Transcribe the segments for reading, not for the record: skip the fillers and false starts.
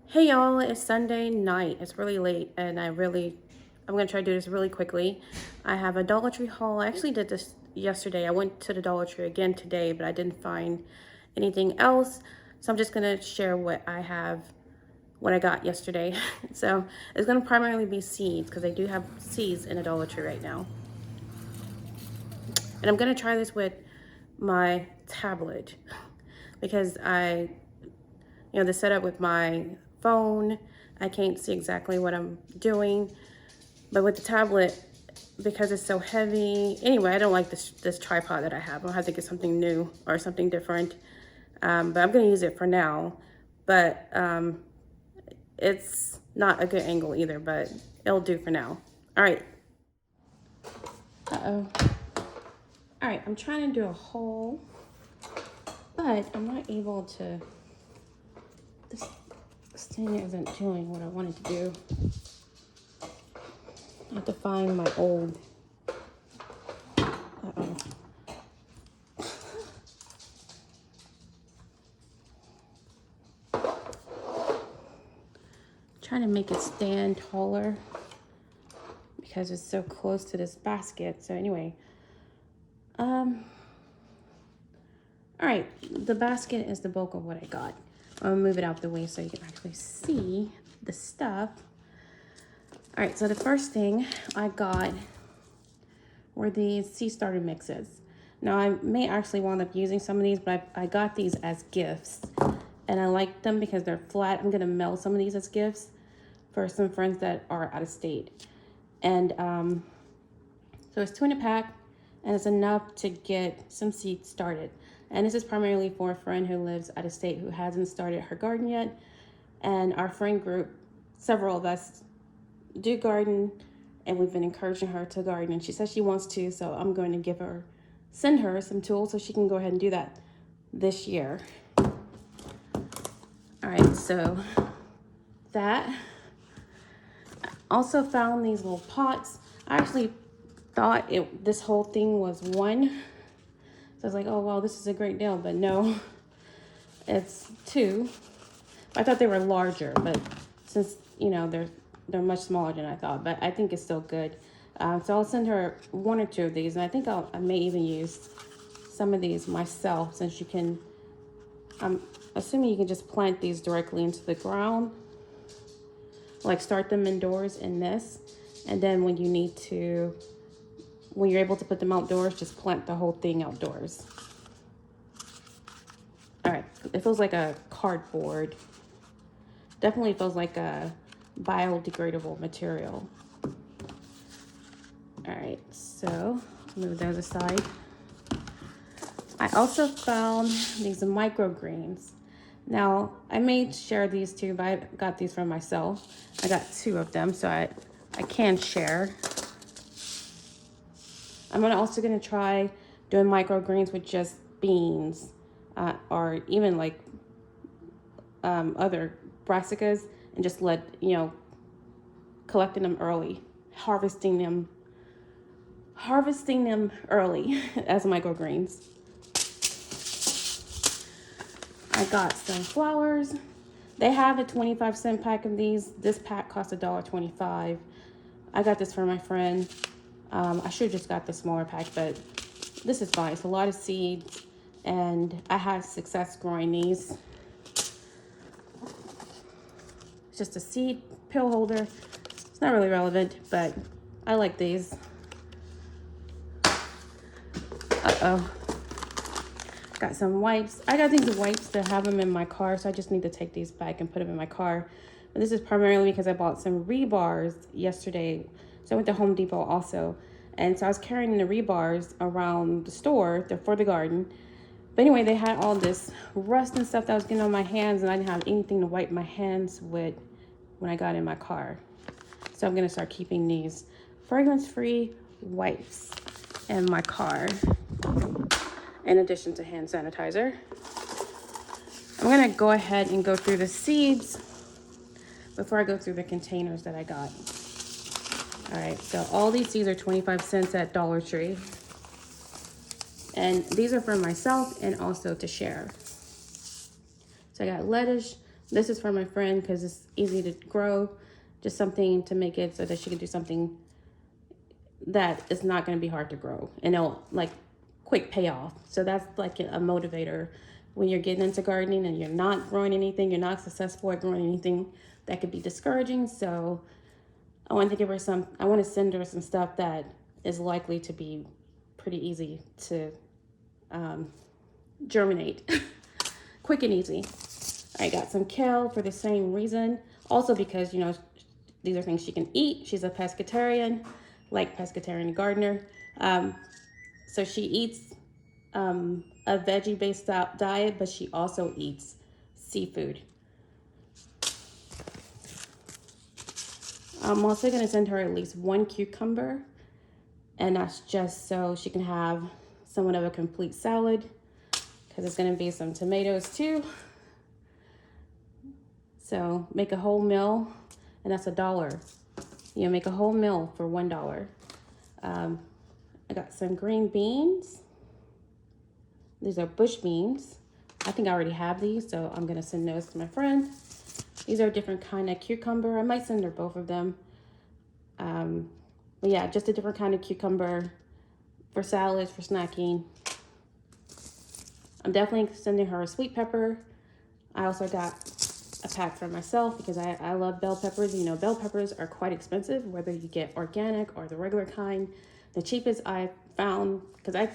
Hey y'all, it's Sunday night. It's really late and I'm gonna try to do this really quickly. I have a Dollar Tree haul. I actually did this yesterday. I went to the Dollar Tree again today, but I didn't find anything else. So I'm just gonna share what I got yesterday. So it's gonna primarily be seeds because they do have seeds in a Dollar Tree right now. And I'm gonna try this with my tablet because the setup with my phone, I can't see exactly what I'm doing. But with the tablet, because it's so heavy, anyway, I don't like this tripod that I have. I'll have to get something new or something different. But I'm gonna use it for now. But it's not a good angle either, but it'll do for now. All right. Uh-oh. All right, I'm trying to do a haul, but I'm not able to, this thing isn't doing what I wanted to do. I have to find my old, uh-oh. Trying to make it stand taller because it's so close to this basket. So anyway, all right, the basket is the bulk of what I got. I'll move it out the way so you can actually see the stuff. All right, so the first thing I got were these sea starter mixes. Now I may actually wind up using some of these, but I got these as gifts and I like them because they're flat. I'm gonna mail some of these as gifts for some friends that are out of state. And so it's 2 in a pack and it's enough to get some seeds started. And this is primarily for a friend who lives out of state who hasn't started her garden yet. And our friend group, several of us do garden and we've been encouraging her to garden and she says she wants to, so I'm going to send her some tools so she can go ahead and do that this year. All right, so that. I also found these little pots. I actually thought this whole thing was one. So I was like, oh, well, this is a great deal, but no, it's two. I thought they were larger, but since, they're much smaller than I thought, but I think it's still good. So I'll send her 1 or 2 of these, and I think I may even use some of these myself since you can, I'm assuming you can just plant these directly into the ground, like start them indoors in this, and then when you're able to put them outdoors, just plant the whole thing outdoors. All right, it feels like a cardboard. Definitely feels like a biodegradable material. All right, so move those aside. I also found these microgreens. Now, I may share these too, but I got these for myself. I got 2 of them, so I can share. I'm also gonna try doing microgreens with just beans, or even like other brassicas, and just collecting them early, harvesting them early as microgreens. I got some flowers. They have a 25-cent pack of these. This pack costs $1.25. I got this for my friend. I should have just got the smaller pack, but this is fine. It's a lot of seeds, and I had success growing these. It's just a seed pill holder. It's not really relevant, but I like these. Uh-oh. Got some wipes. I got these wipes to have them in my car, so I just need to take these back and put them in my car. But this is primarily because I bought some rebars yesterday. So I went to Home Depot also. And so I was carrying the rebars around the store. They're for the garden. But anyway, they had all this rust and stuff that was getting on my hands, and I didn't have anything to wipe my hands with when I got in my car. So I'm gonna start keeping these fragrance-free wipes in my car, in addition to hand sanitizer. I'm gonna go ahead and go through the seeds before I go through the containers that I got. All right, so all these seeds are 25 cents at Dollar Tree. And these are for myself and also to share. So I got lettuce, This is for my friend because it's easy to grow. Just something to make it so that she can do something that is not going to be hard to grow. And it'll like quick payoff. So that's like a motivator when you're getting into gardening and you're not growing anything, you're not successful at growing anything, that could be discouraging. So I want to give her some, I want to send her some stuff that is likely to be pretty easy to germinate. Quick and easy. I got some kale for the same reason. Also because, you know, these are things she can eat. She's a pescatarian, like pescatarian gardener. So she eats a veggie-based diet, but she also eats seafood. I'm also gonna send her at least one cucumber, and that's just so she can have somewhat of a complete salad, because it's gonna be some tomatoes too. So make a whole meal, and that's $1. You know, make a whole meal for $1. I got some green beans. These are bush beans. I think I already have these, so I'm gonna send those to my friend. These are a different kind of cucumber. I might send her both of them. But yeah, just a different kind of cucumber for salads, for snacking. I'm definitely sending her a sweet pepper. I also got a pack for myself because I love bell peppers. You know, bell peppers are quite expensive, whether you get organic or the regular kind. The cheapest I found, because I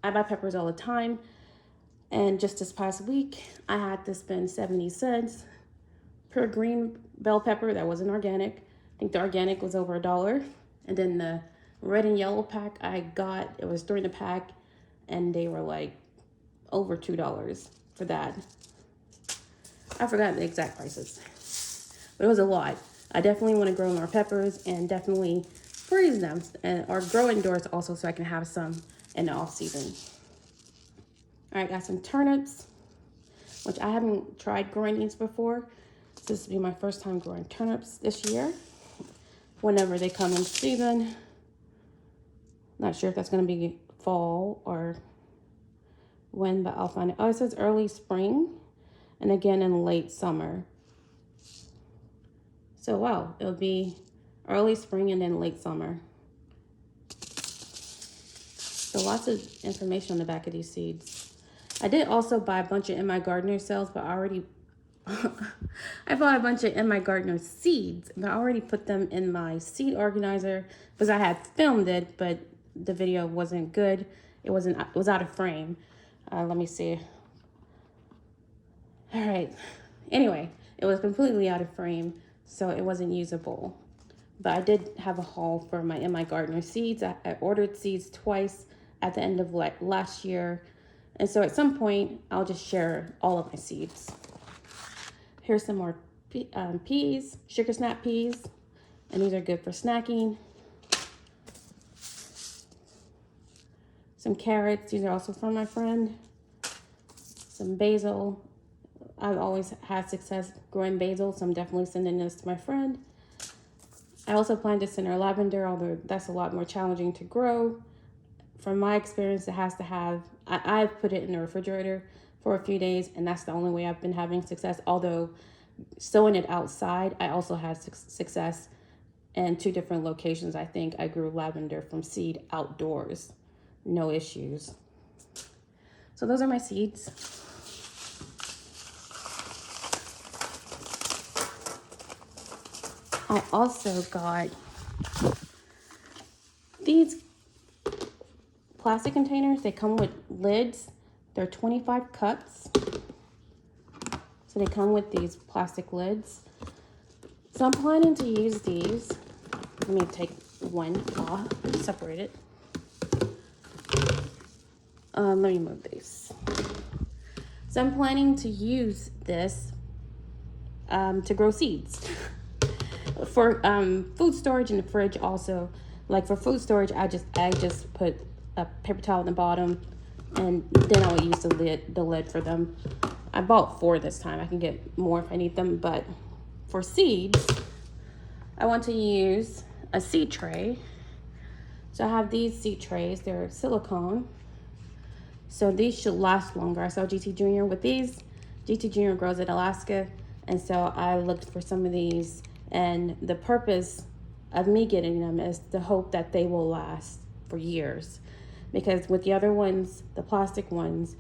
buy peppers all the time, and just this past week, I had to spend 70 cents per green bell pepper that wasn't organic. I think the organic was over $1. And then the red and yellow pack I got, it was 3 in a pack, and they were like over $2 for that. I forgot the exact prices, but it was a lot. I definitely want to grow more peppers and definitely freeze them or grow indoors also so I can have some in the off season. All right, got some turnips, which I haven't tried growing these before. So this will be my first time growing turnips this year, whenever they come in season. Not sure if that's going to be fall or when, but I'll find it. Oh, it says early spring and again in late summer. So wow, it'll be early spring and then late summer. So lots of information on the back of these seeds. I did also buy a bunch of In My Gardener sales, but I already I bought a bunch of In My Gardener seeds, but I already put them in my seed organizer because I had filmed it, but the video wasn't good. It was out of frame. Let me see. All right. Anyway, it was completely out of frame, so it wasn't usable. But I did have a haul for my In My Gardener seeds. I ordered seeds twice at the end of last year. And so at some point, I'll just share all of my seeds. Here's some more peas, sugar snap peas. And these are good for snacking. Some carrots, these are also from my friend. Some basil. I've always had success growing basil, so I'm definitely sending this to my friend. I also plan to send her lavender, although that's a lot more challenging to grow. From my experience, it has to have, I've put it in the refrigerator for a few days, and that's the only way I've been having success. Although sowing it outside, I also had success in 2 different locations. I think I grew lavender from seed outdoors. No issues. So those are my seeds. I also got these plastic containers. They come with lids. They're 25 cups. So they come with these plastic lids. So I'm planning to use these. Let me take one off, separate it. Let me move these. So I'm planning to use this to grow seeds. For food storage in the fridge also. Like for food storage, I just put a paper towel in the bottom, and then I would use the lid for them. I bought 4 this time. I can get more if I need them, but for seeds, I want to use a seed tray. So I have these seed trays. They're silicone. So these should last longer. I saw GT Junior with these, GT Junior grows at Alaska, and so I looked for some of these, and the purpose of me getting them is the hope that they will last for years. Because with the other ones, the plastic ones,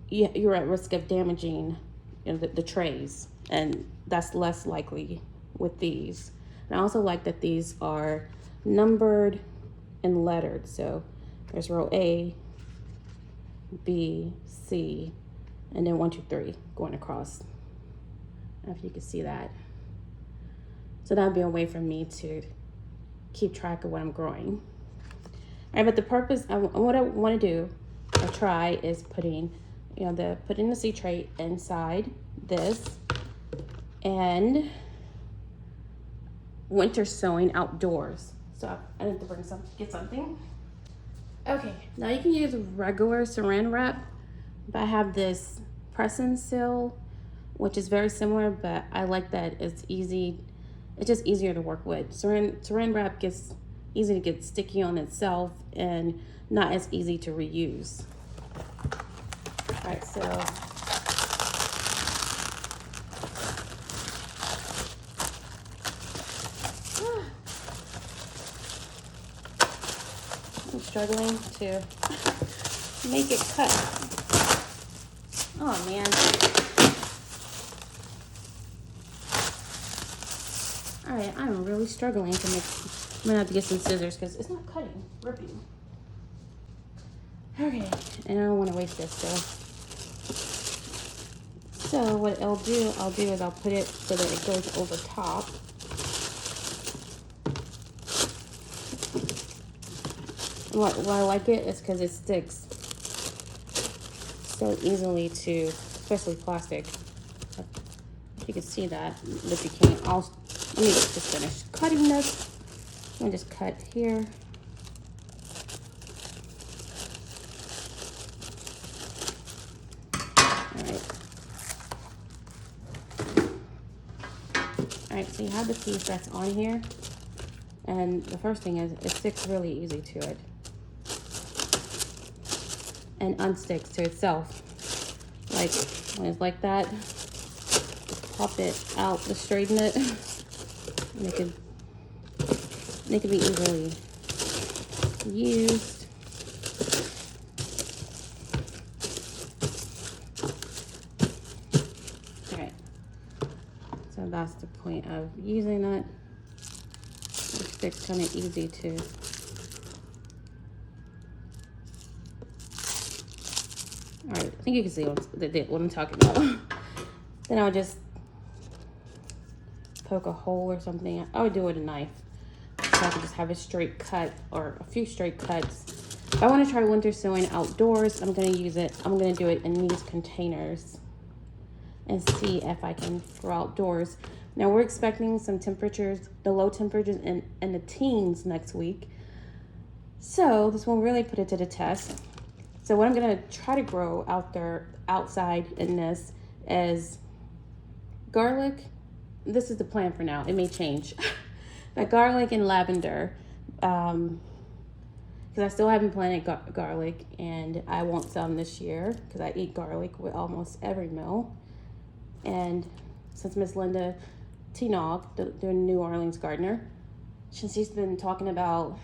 you're at risk of damaging, the trays, and that's less likely with these. And I also like that these are numbered and lettered. So there's row A, B, C, and then 1, 2, 3 going across. I don't know if you can see that. So that'd be a way for me to keep track of what I'm growing. All right, but the purpose, what I want to do or try is putting the seed tray inside this, and winter sowing outdoors. So I need to get something. Okay, now you can use regular saran wrap, but I have this press and seal, which is very similar, but I like that it's easy. It's just easier to work with. Saran wrap gets easy to get sticky on itself and not as easy to reuse. All right, so I'm struggling to make it cut. Oh man. All right, I'm really struggling to make. I'm gonna have to get some scissors because it's not cutting, ripping. Okay, and I don't want to waste this, so what I'll do is I'll put it so that it goes over top. And why I like it is because it sticks so easily to, especially plastic. If you can see that, but you can't. Let me just finish cutting this. I'm gonna just cut here. Alright, so you have the piece that's on here, and the first thing is it sticks really easy to it and unsticks to itself. Like when it's like that, just pop it out to straighten it, and it can be easily used. So that's the point of using it. It sticks kind of easy too. All right, I think you can see what I'm talking about. Then I'll just poke a hole or something. I would do it with a knife, so I can just have a straight cut or a few straight cuts. If I want to try winter sowing outdoors, I'm going to do it in these containers and see if I can grow outdoors. Now we're expecting some temperatures, the low temperatures in the teens next week. So this will really put it to the test. So what I'm gonna try to grow outside in this is garlic. This is the plan for now. It may change. But garlic and lavender, because I still haven't planted garlic, and I want some this year because I eat garlic with almost every meal. And since Miss Linda Tenog, the New Orleans gardener, since she's been talking about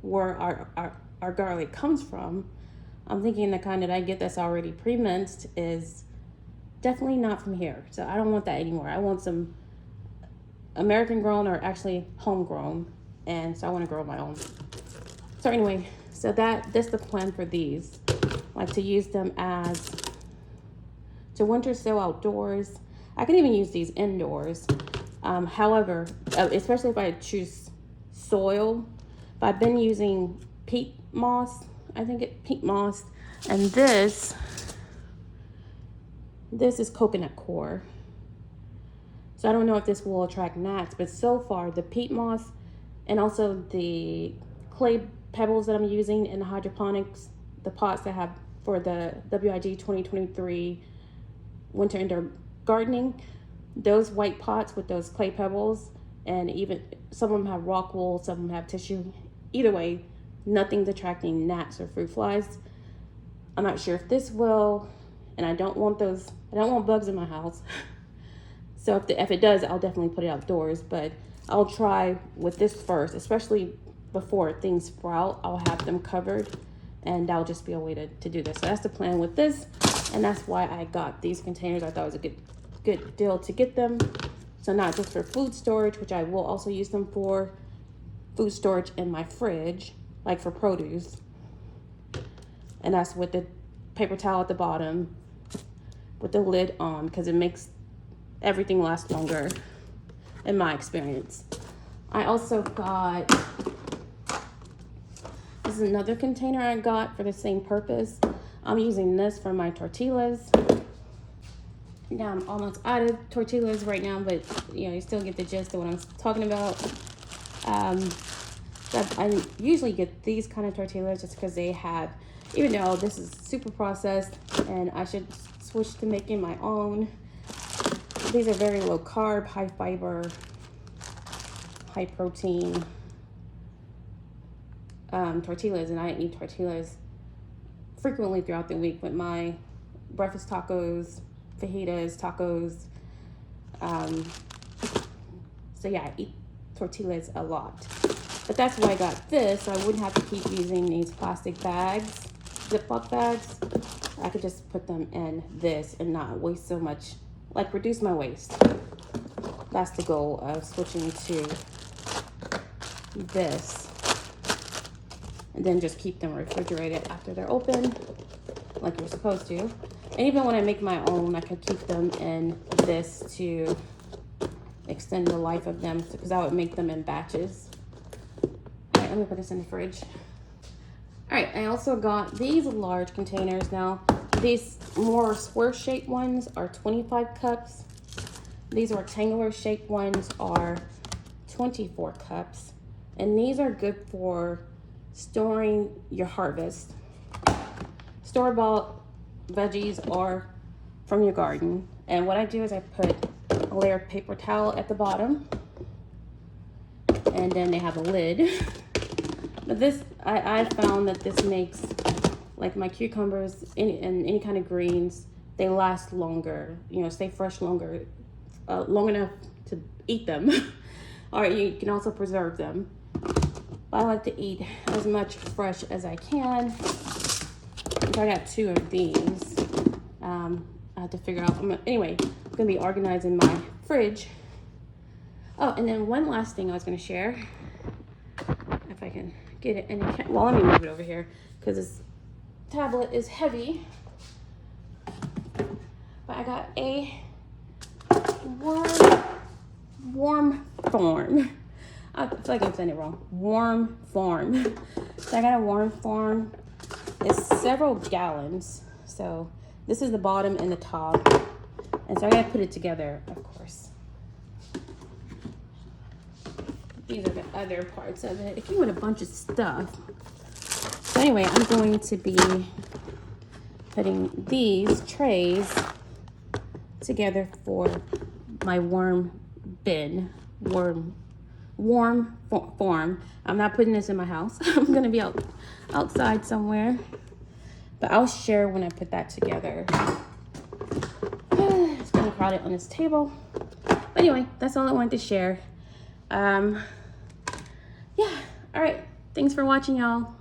where our garlic comes from, I'm thinking the kind that I get that's already pre-minced is definitely not from here. So I don't want that anymore. I want some American grown or actually homegrown, and so I want to grow my own. So anyway, so that's the plan for these, like to use them as to winter sow outdoors. I can even use these indoors. However, especially if I choose soil, but I've been using peat moss. I think it's peat moss, and this is coconut coir. So I don't know if this will attract gnats, but so far the peat moss and also the clay pebbles that I'm using in the hydroponics, the pots I have for the WIG 2023 winter indoor gardening, those white pots with those clay pebbles, and even some of them have rock wool, some of them have tissue. Either way, nothing's attracting gnats or fruit flies. I'm not sure if this will and I don't want bugs in my house. So if it does, I'll definitely put it outdoors, but I'll try with this first, especially before things sprout. I'll have them covered, and that'll just be a way to do this. So that's the plan with this, and that's why I got these containers. I thought it was a good deal to get them. So not just for food storage, which I will also use them for food storage in my fridge, like for produce. And that's with the paper towel at the bottom with the lid on, because it makes everything last longer in my experience. I also got, this is another container I got for the same purpose. I'm using this for my tortillas. Now I'm almost out of tortillas right now, but you know, you still get the gist of what I'm talking about. I usually get these kind of tortillas just because they have, even though this is super processed and I should switch to making my own. These are very low carb, high fiber, high protein tortillas, and I eat tortillas frequently throughout the week with my breakfast tacos, fajitas, tacos. So yeah, I eat tortillas a lot. But that's why I got this, so I wouldn't have to keep using these plastic bags, Ziploc bags. I could just put them in this and not waste so much, like reduce my waste. That's the goal of switching to this. And then just keep them refrigerated after they're open, like you're supposed to. And even when I make my own, I could keep them in this to extend the life of them, because I would make them in batches. All right, let me put this in the fridge. All right, I also got these large containers now. These more square shaped ones are 25 cups. These rectangular shaped ones are 24 cups. And these are good for storing your harvest. Store-bought veggies or from your garden. And what I do is I put a layer of paper towel at the bottom, and then they have a lid. But this, I found that this makes, like my cucumbers and any kind of greens, they last longer, you know, stay fresh longer, long enough to eat them. Or you can also preserve them. I like to eat as much fresh as I can. So I got 2 of these. I have to figure out, anyway, I'm gonna be organizing my fridge. Oh, and then one last thing I was gonna share, if I can get it in the well, let me move it over here, because this tablet is heavy. But I got a warm form. I feel like I'm saying it wrong. Warm form. So I got a warm form. It's several gallons. So this is the bottom and the top. And so I gotta put it together, of course. These are the other parts of it. It came with a bunch of stuff. So anyway, I'm going to be putting these trays together for my worm bin. Warm form. I'm not putting this in my house. I'm gonna be outside somewhere, but I'll share when I put that together. It's getting crowded on this table. But anyway, that's all I wanted to share. Yeah, all right, thanks for watching, y'all.